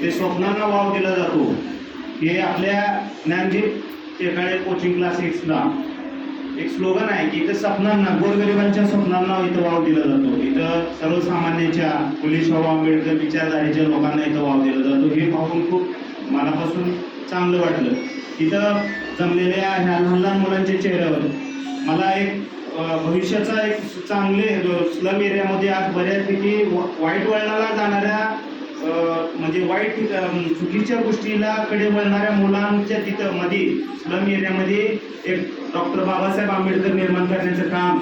इथे स्वप्नांना वाव दिला जातो. हे आपल्या ज्ञानदीप टेकाळे कोचिंग क्लास 6ला एक स्लोगन आहे की इथं स्वप्नांना, गोरगरिबांच्या स्वप्नांना इथं वाव दिला जातो. इथं सर्वसामान्यांच्या, फुले शाहू आंबेडकर विचारधारेच्या लोकांना इथं वाव दिला जातो. हे पाहून खूप मनापासून चांगलं वाटलं. इथं जमलेल्या ह्या लहान लहान मुलांच्या चेहऱ्यावर मला एक भविष्याचा एक चांगले स्लम एरियामध्ये आज बऱ्यापैकी वाईट वळणाला जाणाऱ्या म्हणजे वाईट चुकीच्या गोष्टीला कडे वळणाऱ्या मुलांच्या तिथं मध्ये स्लम एरियामध्ये एक डॉक्टर बाबासाहेब आंबेडकर निर्माण करण्याचं काम,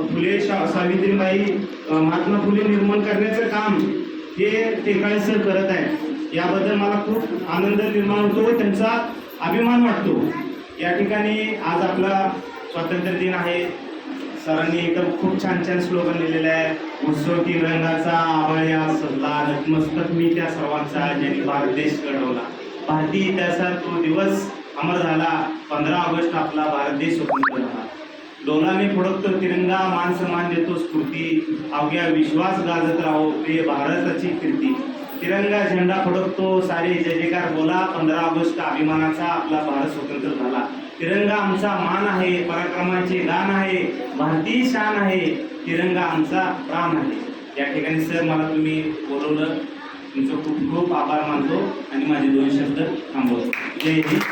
फुले सावित्रीबाई महात्मा फुले निर्माण करण्याचं काम हे टेकाळे सर करत आहे. याबद्दल मला खूप आनंद निर्माण होतो, त्यांचा अभिमान वाटतो. या ठिकाणी आज आपला स्वातंत्र्य दिन आहे. सरांनी एकदम खूप छान छान स्लोगन लिहिलेलं आहे. उत्सव तिरंगाचा आबळ्या सजला, नतमस्तक मी त्या सर्वांचा ज्यांनी भारत देश घडवला. भारतीय इतिहासात तो दिवस अमर झाला. 15 ऑगस्ट आपला भारत देश स्वतंत्र झाला. डोलाने फडकतो तिरंगा, मान सन्मान देतो स्फूर्ती, अवघ्या विश्वास गाजत राहो प्रिय भारताची कीर्ती. तिरंगा झेंडा फडकतो, सारे जय जयकार बोला, 15 ऑगस्ट अभिमानाचा आपला भारत स्वतंत्र झाला. तिरंगा आमचा मान आहे, पराक्रमाचे गान आहे, भारतीय शान आहे, तिरंगा आमचा प्राण आहे. या ठिकाणी सर मला तुम्ही बोलवलं, तुमचं खूप खूप आभार मानतो आणि माझे 2 शब्द थांबवतो. जय हिंद.